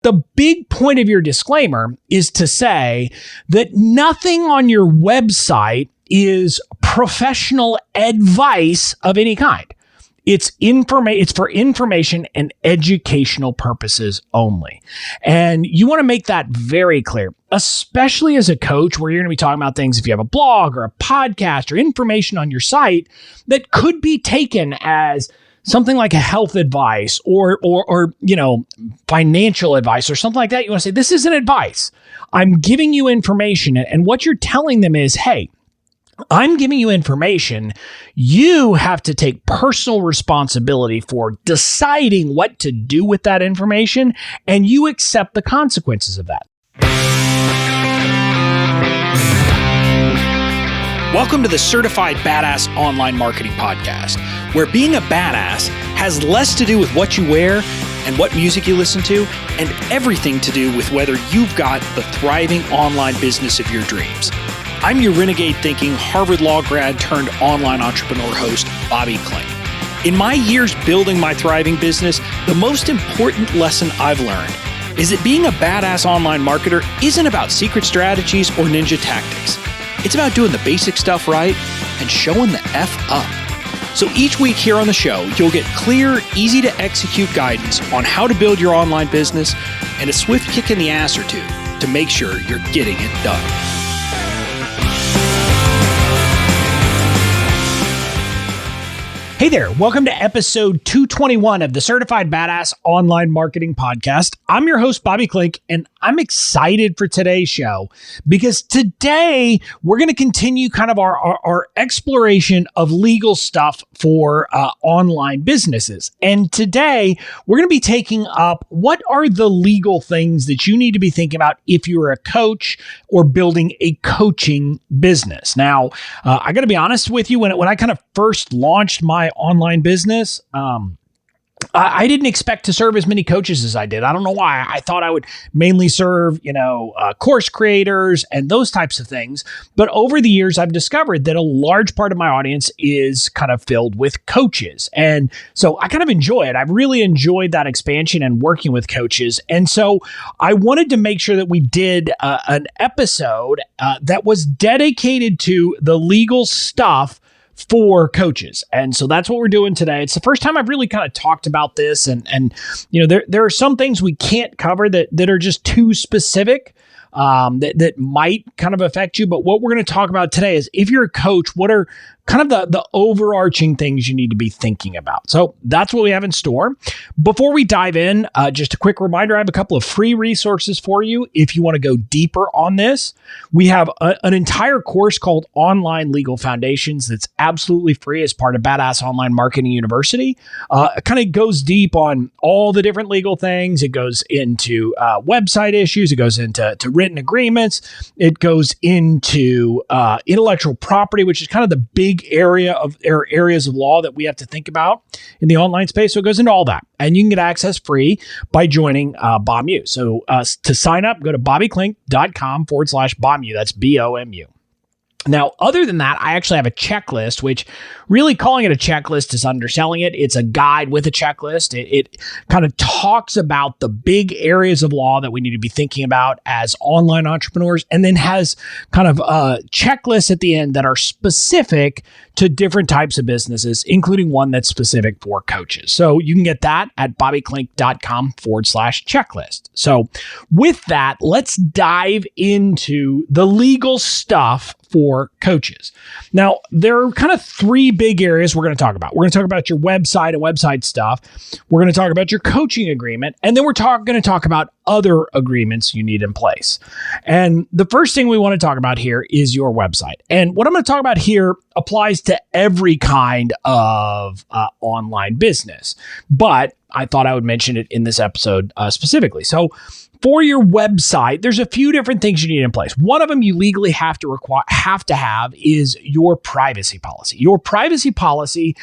the big point of your disclaimer is to say that nothing on your website is professional advice of any kind. It's for information and educational purposes only. And you want to make that very clear, especially as a coach where you're going to be talking about things if you have a blog or a podcast or information on your site that could be taken as something like a health advice or financial advice or something like that. You want to say, this isn't advice. I'm giving you information. And what you're telling them is, hey, I'm giving you information. You have to take personal responsibility for deciding what to do with that information, and you accept the consequences of that. Welcome to the Certified Badass Online Marketing Podcast, where being a badass has less to do with what you wear and what music you listen to, and everything to do with whether you've got the thriving online business of your dreams. I'm your renegade thinking Harvard Law grad turned online entrepreneur host, Bobby Klink. In my years building my thriving business, the most important lesson I've learned is that being a badass online marketer isn't about secret strategies or ninja tactics. It's about doing the basic stuff right and showing the F up. So each week here on the show, you'll get clear, easy to execute guidance on how to build your online business and a swift kick in the ass or two to make sure you're getting it done. Hey there, welcome to episode 221 of the Certified Badass Online Marketing Podcast. I'm your host, Bobby Klink, and I'm excited for today's show because today we're going to continue kind of our exploration of legal stuff for online businesses. And today we're going to be taking up what are the legal things that you need to be thinking about if you're a coach or building a coaching business. Now, I got to be honest with you, when I kind of first launched my online business, I didn't expect to serve as many coaches as I did. I don't know why. I thought I would mainly serve, course creators and those types of things. But over the years, I've discovered that a large part of my audience is kind of filled with coaches. And so I kind of enjoy it. I've really enjoyed that expansion and working with coaches. And so I wanted to make sure that we did an episode that was dedicated to the legal stuff for coaches. And so that's what we're doing today. It's the first time I've really kind of talked about this. And there are some things we can't cover that are just too specific, that might kind of affect you. But what we're going to talk about today is if you're a coach, what are kind of the overarching things you need to be thinking about. So that's what we have in store. Before we dive in, just a quick reminder, I have a couple of free resources for you if you want to go deeper on this. We have an entire course called Online Legal Foundations that's absolutely free as part of Badass Online Marketing University. It kind of goes deep on all the different legal things. It goes into website issues. It goes into written agreements. It goes into intellectual property, which is kind of the big areas of law that we have to think about in the online space. So it goes into all that. And you can get access free by joining BOMU. So to sign up, go to bobbyklink.com/BOMU. That's BOMU. Now, other than that, I actually have a checklist, which really calling it a checklist is underselling it. It's a guide with a checklist. It kind of talks about the big areas of law that we need to be thinking about as online entrepreneurs, and then has kind of checklists at the end that are specific to different types of businesses, including one that's specific for coaches. So you can get that at bobbyklink.com/checklist. So with that, let's dive into the legal stuff for coaches. Now, there are kind of three big areas we're going to talk about. We're going to talk about your website and website stuff. We're going to talk about your coaching agreement. And then we're going to talk about other agreements you need in place. And the first thing we want to talk about here is your website. And what I'm going to talk about here applies to every kind of online business. But I thought I would mention it in this episode specifically. So for your website, there's a few different things you need in place. One of them you legally have to have is your privacy policy. Your privacy policy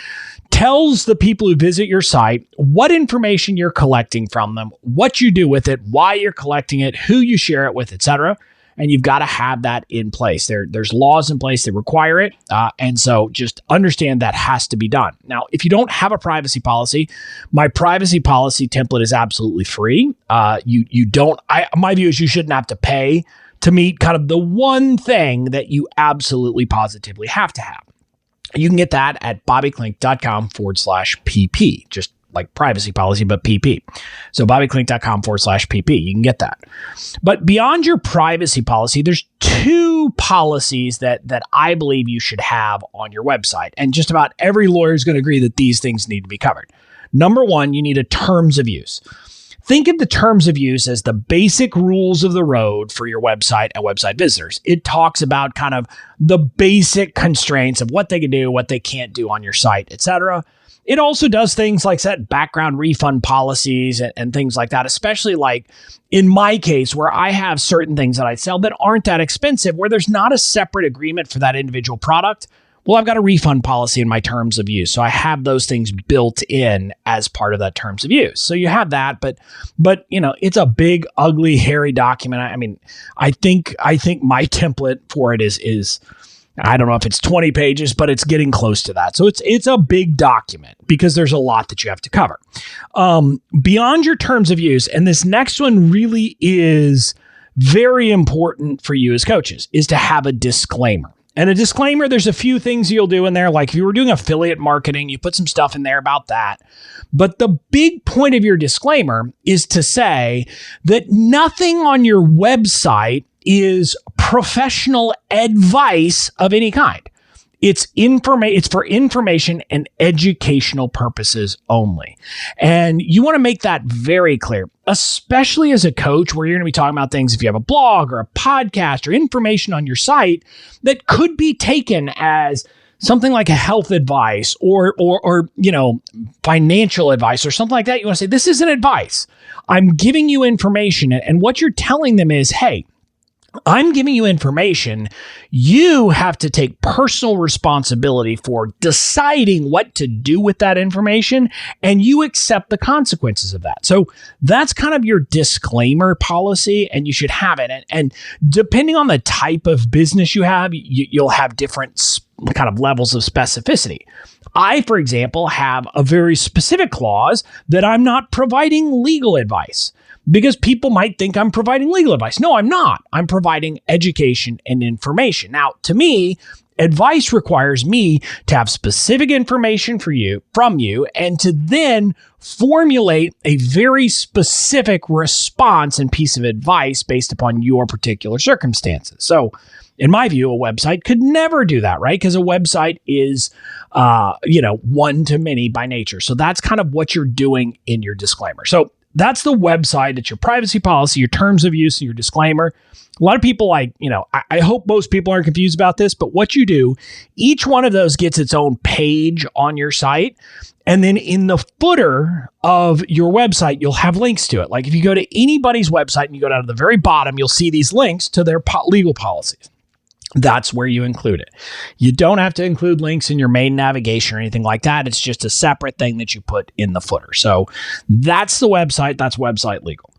tells the people who visit your site what information you're collecting from them, what you do with it, why you're collecting it, who you share it with, etc. and you've got to have that in place. There's laws in place that require it, and so just understand that has to be done. Now, if you don't have a privacy policy, my privacy policy template is absolutely free. My view is you shouldn't have to pay to meet kind of the one thing that you absolutely positively have to have. You can get that at bobbyklink.com/PP, just like privacy policy, but PP. So bobbyklink.com/PP, you can get that. But beyond your privacy policy, there's two policies that I believe you should have on your website. And just about every lawyer is going to agree that these things need to be covered. Number one, you need a terms of use. Think of the terms of use as the basic rules of the road for your website and website visitors. It talks about kind of the basic constraints of what they can do, what they can't do on your site, etc. It also does things like set background refund policies and things like that, especially like in my case where I have certain things that I sell that aren't that expensive, where there's not a separate agreement for that individual product. Well, I've got a refund policy in my terms of use. So I have those things built in as part of that terms of use. So you have that, but it's a big, ugly, hairy document. I mean, I think my template for it is I don't know if it's 20 pages, but it's getting close to that. So it's a big document because there's a lot that you have to cover. Beyond your terms of use, and this next one really is very important for you as coaches, is to have a disclaimer. And a disclaimer, there's a few things you'll do in there. Like if you were doing affiliate marketing, you put some stuff in there about that. But the big point of your disclaimer is to say that nothing on your website is professional advice of any kind. It's for information and educational purposes only. And you want to make that very clear, especially as a coach where you're going to be talking about things if you have a blog or a podcast or information on your site that could be taken as something like a health advice or financial advice or something like that. You want to say, this isn't advice. I'm giving you information. And what you're telling them is, hey, I'm giving you information. You have to take personal responsibility for deciding what to do with that information, and you accept the consequences of that. So that's kind of your disclaimer policy, and you should have it. And depending on the type of business you have, you'll have different kind of levels of specificity. I, for example, have a very specific clause that I'm not providing legal advice. Because people might think I'm providing legal advice. No, I'm not. I'm providing education and information. Now, to me, advice requires me to have specific information from you, and to then formulate a very specific response and piece of advice based upon your particular circumstances. So, in my view, a website could never do that, right? Because a website is, one to many by nature. So that's kind of what you're doing in your disclaimer. So that's the website. It's your privacy policy, your terms of use, and your disclaimer. A lot of people I hope most people aren't confused about this, but what you do, each one of those gets its own page on your site. And then in the footer of your website, you'll have links to it. Like if you go to anybody's website and you go down to the very bottom, you'll see these links to their legal policies. That's where you include it. You don't have to include links in your main navigation or anything like that. It's just a separate thing that you put in the footer. So that's the website. That's website legal.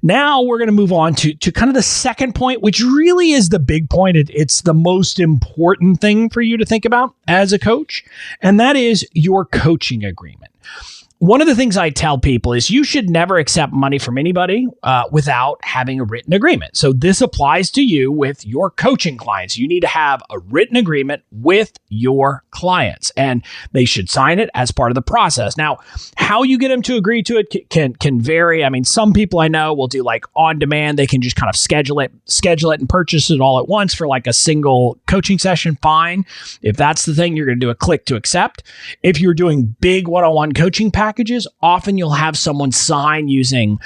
Now we're going to move on to kind of the second point, which really is the big point. It's the most important thing for you to think about as a coach, and that is your coaching agreement. One of the things I tell people is you should never accept money from anybody without having a written agreement. So this applies to you with your coaching clients. You need to have a written agreement with your clients, and they should sign it as part of the process. Now, how you get them to agree to it can vary. I mean, some people I know will do like on demand. They can just kind of schedule it and purchase it all at once for like a single coaching session. Fine. If that's the thing, you're going to do a click to accept. If you're doing big one-on-one coaching packages, often you'll have someone sign using,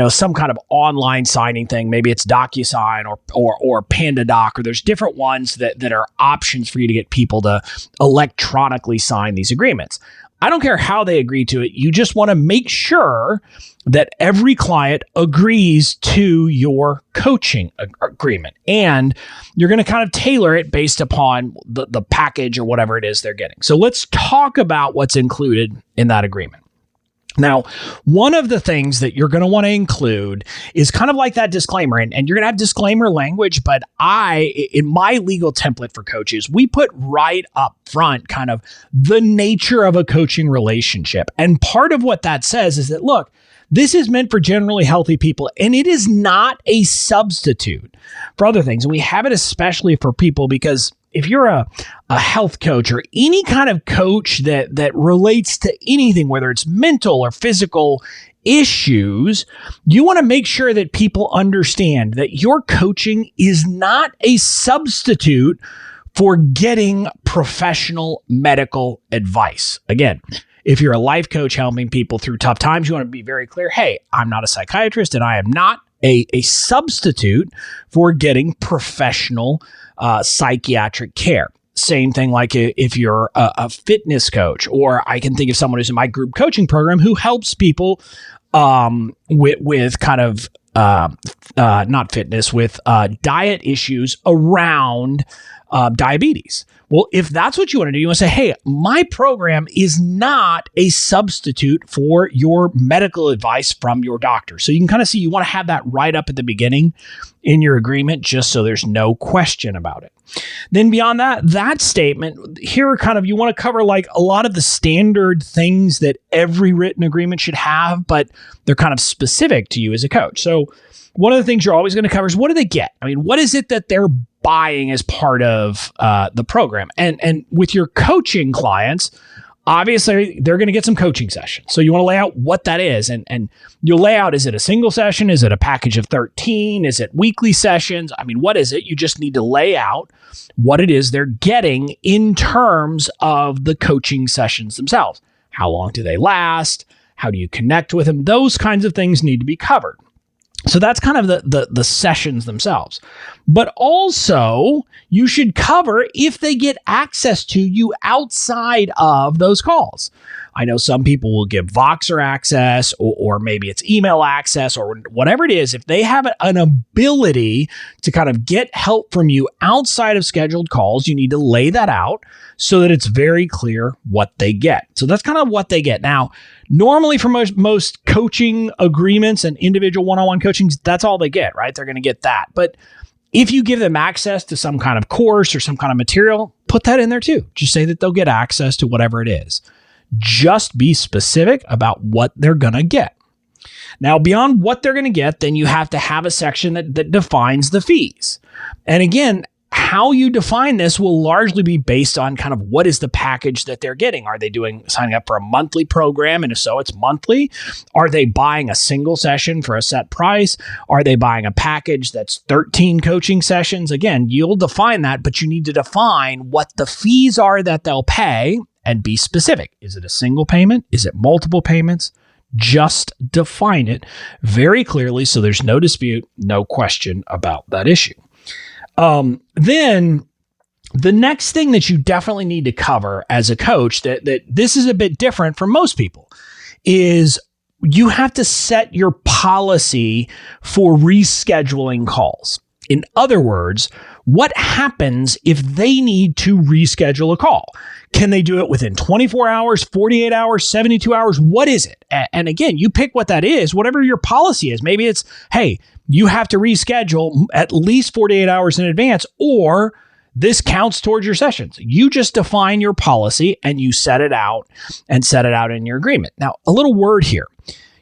some kind of online signing thing. Maybe it's DocuSign or PandaDoc, or there's different ones that are options for you to get people to electronically sign these agreements. I don't care how they agree to it. You just want to make sure that every client agrees to your coaching agreement, and you're going to kind of tailor it based upon the package or whatever it is they're getting. So let's talk about what's included in that agreement. Now, one of the things that you're going to want to include is kind of like that disclaimer, and you're going to have disclaimer language, but in my legal template for coaches, we put right up front kind of the nature of a coaching relationship. And part of what that says is that, look, this is meant for generally healthy people, and it is not a substitute for other things. And we have it especially for people because if you're a health coach or any kind of coach that relates to anything, whether it's mental or physical issues, you want to make sure that people understand that your coaching is not a substitute for getting professional medical advice. Again, if you're a life coach helping people through tough times, you want to be very clear, hey, I'm not a psychiatrist and I am not a substitute for getting professional psychiatric care. Same thing like if you're a fitness coach, or I can think of someone who's in my group coaching program who helps people with kind of not fitness, with diet issues around diabetes. Well, if that's what you want to do, you want to say, hey, my program is not a substitute for your medical advice from your doctor. So you can kind of see, you want to have that right up at the beginning in your agreement, just so there's no question about it. Then beyond that statement, here are kind of, you want to cover like a lot of the standard things that every written agreement should have, but they're kind of specific to you as a coach. So one of the things you're always going to cover is, what do they get? I mean, what is it that they're buying as part of the program? And with your coaching clients, obviously they're going to get some coaching sessions. So you want to lay out what that is. And you'll lay out, is it a single session? Is it a package of 13? Is it weekly sessions? I mean, what is it? You just need to lay out what it is they're getting in terms of the coaching sessions themselves. How long do they last? How do you connect with them? Those kinds of things need to be covered. So that's kind of the sessions themselves. But also, you should cover if they get access to you outside of those calls. I know some people will give Voxer access, or maybe it's email access, or whatever it is. If they have an ability to kind of get help from you outside of scheduled calls, you need to lay that out so that it's very clear what they get. So that's kind of what they get. Now, normally for most coaching agreements and individual one-on-one coachings, that's all they get, right? They're going to get that. But if you give them access to some kind of course or some kind of material, put that in there too. Just say that they'll get access to whatever it is. Just be specific about what they're going to get. Now, beyond what they're going to get, then you have to have a section that defines the fees. And again, how you define this will largely be based on kind of what is the package that they're getting. Are they signing up for a monthly program? And if so, it's monthly. Are they buying a single session for a set price? Are they buying a package that's 13 coaching sessions? Again, you'll define that, but you need to define what the fees are that they'll pay and be specific. Is it a single payment? Is it multiple payments? Just define it very clearly so there's no dispute, no question about that issue. Then the next thing that you definitely need to cover as a coach, that this is a bit different from most people, is you have to set your policy for rescheduling calls. In other words, what happens if they need to reschedule a call? Can they do it within 24 hours, 48 hours, 72 hours? What is it? And again, you pick what that is, whatever your policy is. Maybe it's, hey, you have to reschedule at least 48 hours in advance, or this counts towards your sessions. You just define your policy and you set it out in your agreement. Now, a little word here.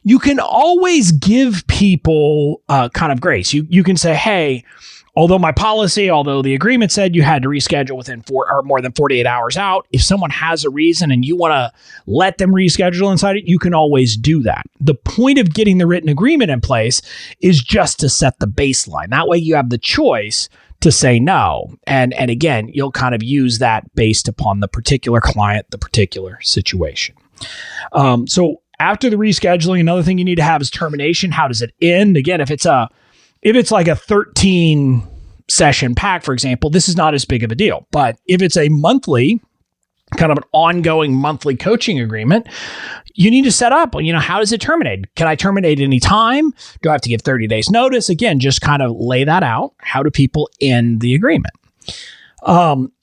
You can always give people kind of grace. You can say, hey, although the agreement said you had to reschedule within more than 48 hours out, if someone has a reason and you want to let them reschedule inside it, you can always do that. The point of getting the written agreement in place is just to set the baseline. That way you have the choice to say no. And again, you'll kind of use that based upon the particular client, the particular situation. So after the rescheduling, another thing you need to have is termination. How does it end? Again, if it's like a 13 session pack, for example, this is not as big of a deal. But if it's a monthly, kind of an ongoing monthly coaching agreement, you need to set up, how does it terminate? Can I terminate any time? Do I have to give 30 days notice? Again, just kind of lay that out. How do people end the agreement?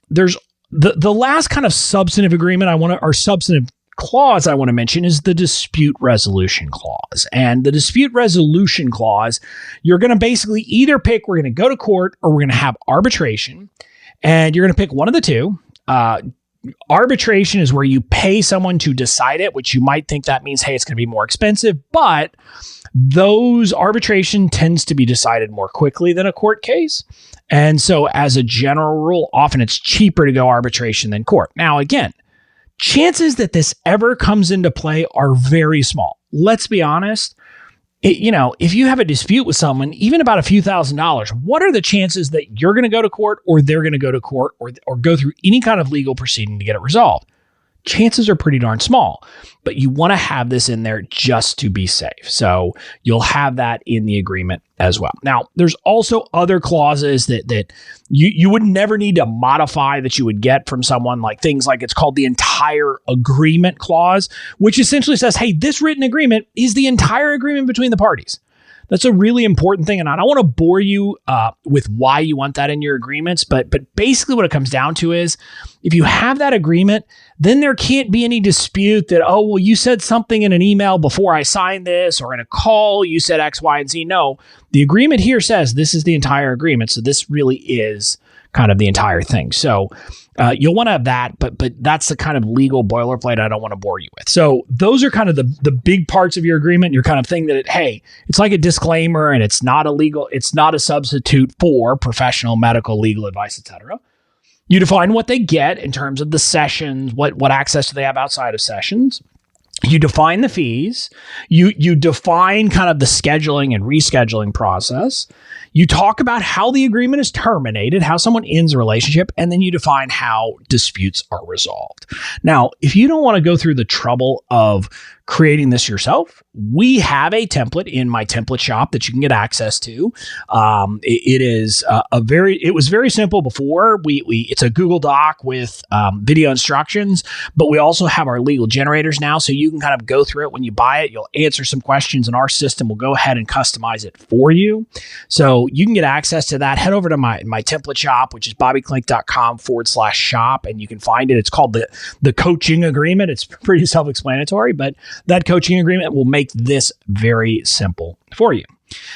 There's the last kind of substantive agreement substantive clause I want to mention is the dispute resolution clause. And the dispute resolution clause, you're going to basically either pick, we're going to go to court or we're going to have arbitration, and you're going to pick one of the two. Arbitration is where you pay someone to decide it, which you might think that means, hey, it's going to be more expensive, but those arbitration tends to be decided more quickly than a court case. And so as a general rule, often it's cheaper to go arbitration than court. Now, again, chances that this ever comes into play are very small. Let's be honest. If you have a dispute with someone, even about a few $1,000s, what are the chances that you're going to go to court or they're going to go to court or go through any kind of legal proceeding to get it resolved? Chances are pretty darn small, but you want to have this in there just to be safe. So you'll have that in the agreement as well. Now, there's also other clauses that you would never need to modify that you would get from someone, like things like it's called the entire agreement clause, which essentially says, hey, this written agreement is the entire agreement between the parties. That's a really important thing. And I don't want to bore you with why you want that in your agreements, but basically what it comes down to is if you have that agreement, then there can't be any dispute that, oh, well, you said something in an email before I signed this, or in a call, you said X, Y, and Z. No, the agreement here says this is the entire agreement. So this really is kind of the entire thing. So you'll want to have that, but that's the kind of legal boilerplate I don't want to bore you with. So those are kind of the big parts of your agreement. Your kind of thing that, hey, it's like a disclaimer and it's not a substitute for professional, medical, legal advice, etc. You define what they get in terms of the sessions, what access do they have outside of sessions. You define the fees. You define kind of the scheduling and rescheduling process. You talk about how the agreement is terminated, how someone ends a relationship, and then you define how disputes are resolved. Now, if you don't want to go through the trouble of creating this yourself, we have a template in my template shop that you can get access to. It was very simple before. It's a Google Doc with video instructions, but we also have our legal generators now, so you can kind of go through it when you buy it. You'll answer some questions, and our system will go ahead and customize it for you. So you can get access to that. Head over to my template shop, which is bobbyklink.com/shop, and you can find it. It's called the coaching agreement. It's pretty self-explanatory, but that coaching agreement will make this very simple for you.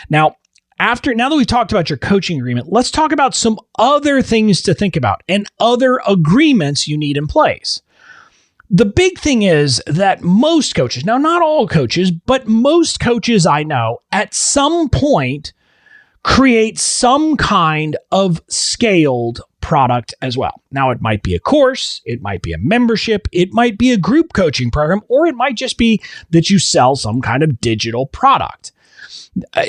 Now that we've talked about your coaching agreement, let's talk about some other things to think about and other agreements you need in place. The big thing is that most coaches, now not all coaches, but most coaches I know at some point create some kind of scaled product as well. Now, it might be a course, it might be a membership, it might be a group coaching program, or it might just be that you sell some kind of digital product.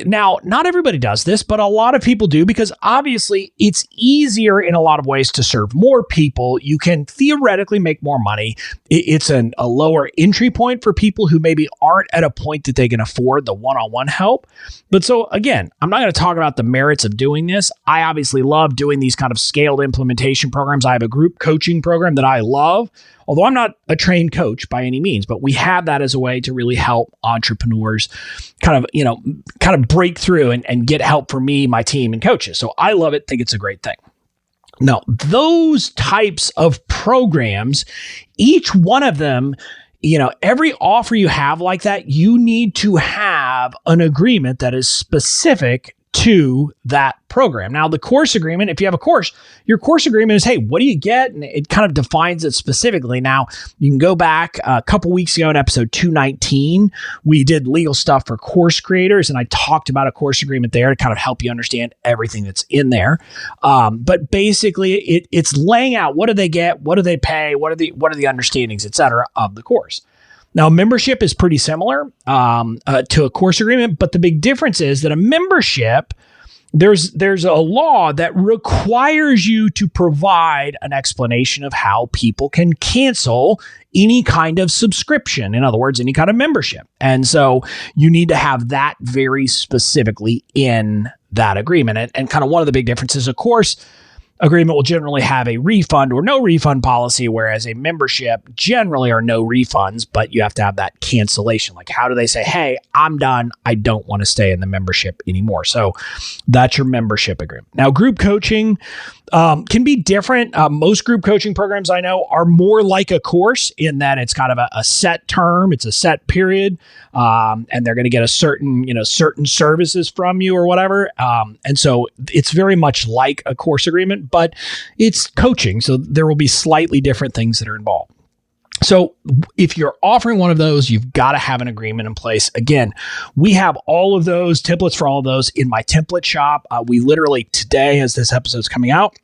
Now, not everybody does this, but a lot of people do because obviously it's easier in a lot of ways to serve more people. You can theoretically make more money. It's a lower entry point for people who maybe aren't at a point that they can afford the one-on-one help. But so again, I'm not going to talk about the merits of doing this. I obviously love doing these kind of scaled implementation programs. I have a group coaching program that I love, although I'm not a trained coach by any means, but we have that as a way to really help entrepreneurs kind of break through and get help for me, my team, and coaches. So I love it, think it's a great thing. Now, those types of programs, each one of them, every offer you have like that, you need to have an agreement that is specific to that program. Now, the course agreement, if you have a course, your course agreement is, hey, what do you get? And it kind of defines it specifically. Now, you can go back a couple weeks ago in episode 219, we did legal stuff for course creators, and I talked about a course agreement there to kind of help you understand everything that's in there. But basically, it's laying out what do they get, what do they pay, what are the understandings, et cetera, of the course. Now, membership is pretty similar to a course agreement, but the big difference is that a membership, there's a law that requires you to provide an explanation of how people can cancel any kind of subscription. In other words, any kind of membership. And so you need to have that very specifically in that agreement. And kind of one of the big differences, of course, agreement will generally have a refund or no refund policy, whereas a membership generally are no refunds, but you have to have that cancellation. Like, how do they say, hey, I'm done. I don't want to stay in the membership anymore. So that's your membership agreement. Now, group coaching, can be different. Most group coaching programs I know are more like a course in that it's kind of a set term, it's a set period, and they're going to get a certain services from you or whatever. And so it's very much like a course agreement, but it's coaching. So there will be slightly different things that are involved. So if you're offering one of those, you've got to have an agreement in place. Again, we have all of those templates for all of those in my template shop. We literally today, as this episode is coming out,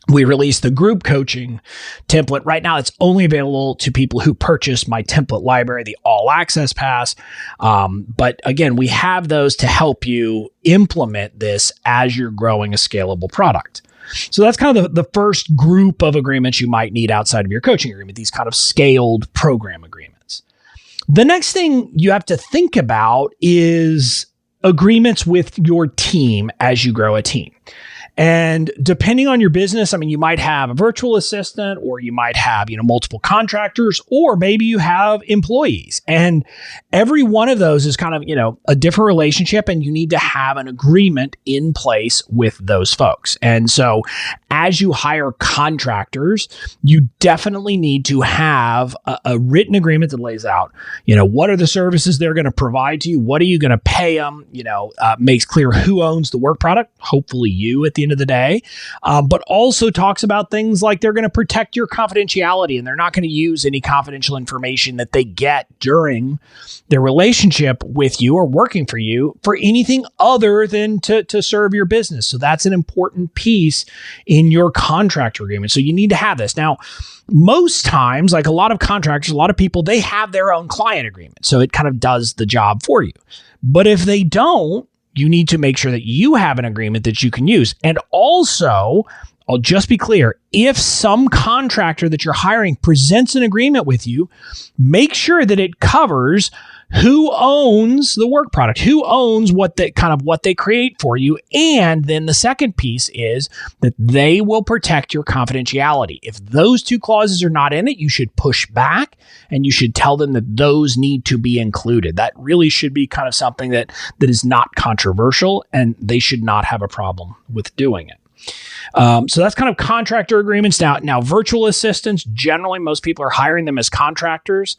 we released the group coaching template. Right now, it's only available to people who purchase my template library, the All Access Pass. But again, we have those to help you implement this as you're growing a scalable product. So that's kind of the first group of agreements you might need outside of your coaching agreement, these kind of scaled program agreements. The next thing you have to think about is agreements with your team as you grow a team. And depending on your business, I mean, you might have a virtual assistant, or you might have, multiple contractors, or maybe you have employees. And every one of those is kind of, a different relationship, and you need to have an agreement in place with those folks. And so as you hire contractors, you definitely need to have a written agreement that lays out, what are the services they're going to provide to you? What are you going to pay them? Makes clear who owns the work product, hopefully you at the end of the day, but also talks about things like they're going to protect your confidentiality, and they're not going to use any confidential information that they get during their relationship with you or working for you for anything other than to serve your business. So that's an important piece in your contractor agreement. So you need to have this. Now, most times, like a lot of contractors, a lot of people, they have their own client agreement. So it kind of does the job for you. But if they don't, you need to make sure that you have an agreement that you can use. And also, I'll just be clear, if some contractor that you're hiring presents an agreement with you, make sure that it covers who owns the work product, who owns what they create for you. And then the second piece is that they will protect your confidentiality. If those two clauses are not in it, you should push back and you should tell them that those need to be included. That really should be kind of something that is not controversial, and they should not have a problem with doing it. So that's kind of contractor agreements. Now, virtual assistants, generally, most people are hiring them as contractors.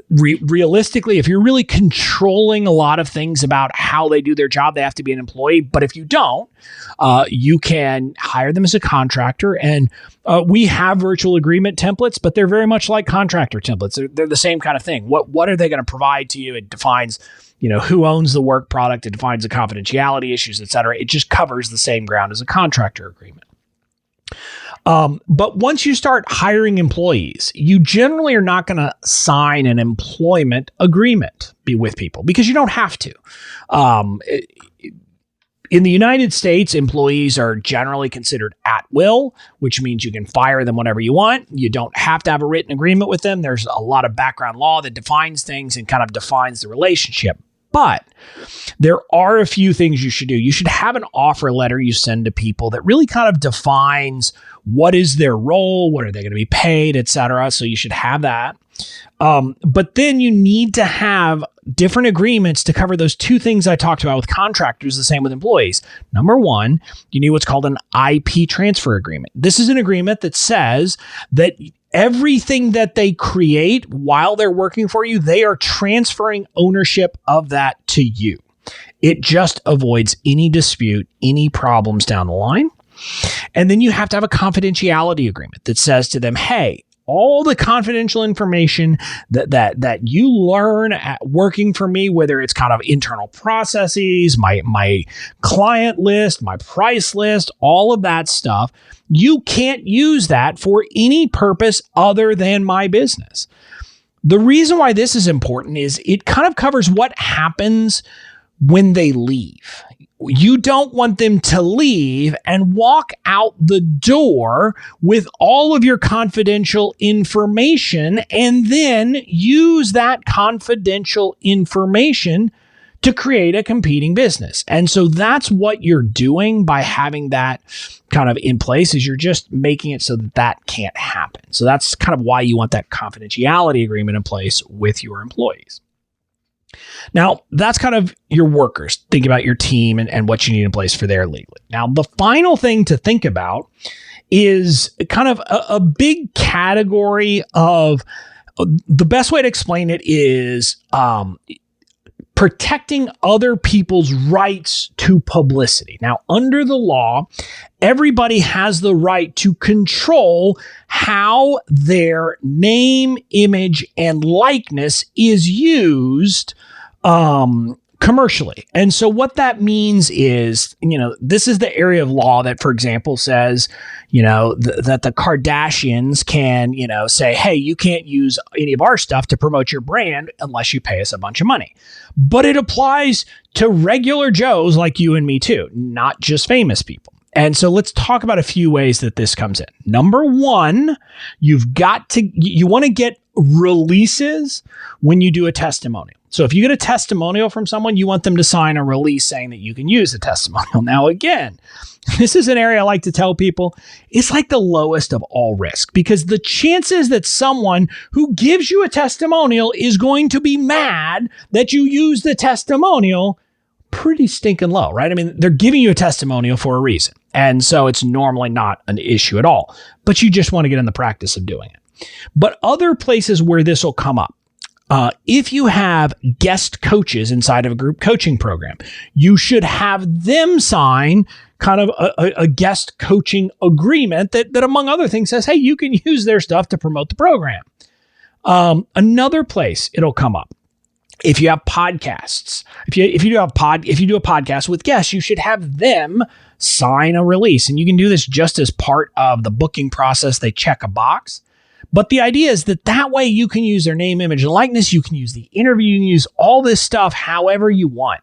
Realistically, if you're really controlling a lot of things about how they do their job, they have to be an employee. But if you don't, you can hire them as a contractor. And we have virtual agreement templates, but they're very much like contractor templates. They're the same kind of thing. What are they going to provide to you? It defines who owns the work product. It defines the confidentiality issues, et cetera. It just covers the same ground as a contractor agreement. But once you start hiring employees, you generally are not going to sign an employment agreement with people because you don't have to. In the United States, employees are generally considered at will, which means you can fire them whenever you want. You don't have to have a written agreement with them. There's a lot of background law that defines things and kind of defines the relationship. But there are a few things you should do. You should have an offer letter you send to people that really kind of defines what is their role, what are they going to be paid, et cetera. So you should have that. But then you need to have different agreements to cover those two things I talked about with contractors, the same with employees. Number one, you need what's called an IP transfer agreement. This is an agreement that says that everything that they create while they're working for you, they are transferring ownership of that to you. It just avoids any dispute, any problems down the line. And then you have to have a confidentiality agreement that says to them, hey, all the confidential information that you learn at working for me, whether it's kind of internal processes, my client list, my price list, all of that stuff, you can't use that for any purpose other than my business. The reason why this is important is it kind of covers what happens when they leave. You don't want them to leave and walk out the door with all of your confidential information and then use that confidential information to create a competing business. And so that's what you're doing by having that kind of in place, is you're just making it so that that can't happen. So that's kind of why you want that confidentiality agreement in place with your employees. Now, that's kind of your workers. Think about your team and what you need in place for their legally. Now, the final thing to think about is kind of a big category of the best way to explain it is protecting other people's rights to publicity. Now, under the law, everybody has the right to control how their name, image, and likeness is used commercially. And so what that means is, this is the area of law that, for example, says, that the Kardashians can, say, hey, you can't use any of our stuff to promote your brand unless you pay us a bunch of money. But it applies to regular Joes like you and me too, not just famous people. And so let's talk about a few ways that this comes in. Number one, you want to get releases when you do a testimonial. So if you get a testimonial from someone, you want them to sign a release saying that you can use the testimonial. Now, again, this is an area I like to tell people, it's like the lowest of all risk, because the chances that someone who gives you a testimonial is going to be mad that you use the testimonial pretty stinking low, right? I mean, they're giving you a testimonial for a reason. And so it's normally not an issue at all, but you just want to get in the practice of doing it. But other places where this will come up, if you have guest coaches inside of a group coaching program, you should have them sign kind of a guest coaching agreement that among other things says, hey, you can use their stuff to promote the program. Another place it'll come up. If you have podcasts, if you do a podcast with guests, you should have them sign a release. And you can do this just as part of the booking process. They check a box. But the idea is that way you can use their name, image, and likeness. You can use the interview. You can use all this stuff however you want.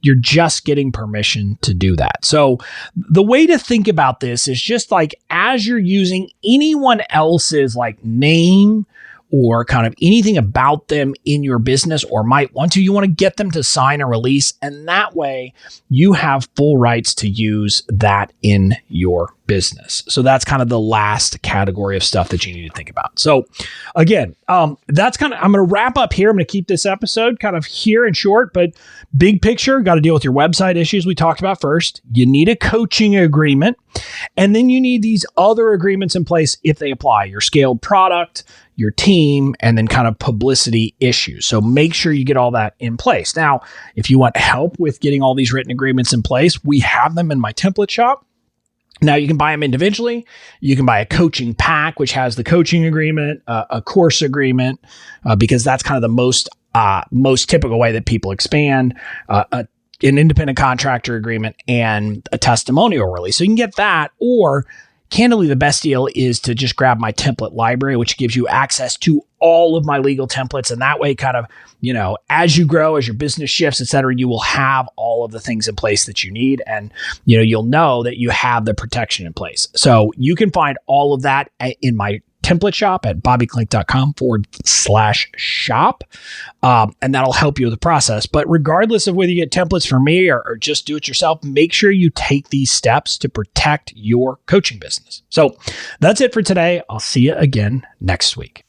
You're just getting permission to do that. So the way to think about this is just like as you're using anyone else's like name or kind of anything about them in your business or might want to, you want to get them to sign a release. And that way you have full rights to use that in your business. So that's kind of the last category of stuff that you need to think about. So again, that's kind of, I'm going to wrap up here. I'm going to keep this episode kind of here and short, but big picture, got to deal with your website issues we talked about first. You need a coaching agreement, and then you need these other agreements in place if they apply, your scaled product, your team, and then kind of publicity issues. So make sure you get all that in place. Now, if you want help with getting all these written agreements in place, we have them in my template shop. Now, you can buy them individually. You can buy a coaching pack, which has the coaching agreement, a course agreement, because that's kind of the most typical way that people expand, an independent contractor agreement, and a testimonial release. So you can get that, or candidly, the best deal is to just grab my template library, which gives you access to all of my legal templates. And that way, kind of, as you grow, as your business shifts, et cetera, you will have all of the things in place that you need. And, you'll know that you have the protection in place. So you can find all of that in my template shop at bobbyklink.com/shop. And that'll help you with the process. But regardless of whether you get templates from me or just do it yourself, make sure you take these steps to protect your coaching business. So that's it for today. I'll see you again next week.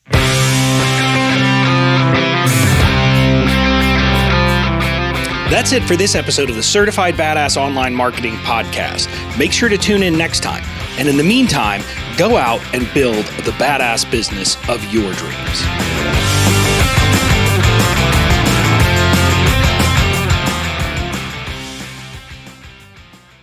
That's it for this episode of the Certified Badass Online Marketing Podcast. Make sure to tune in next time. And in the meantime, go out and build the badass business of your dreams.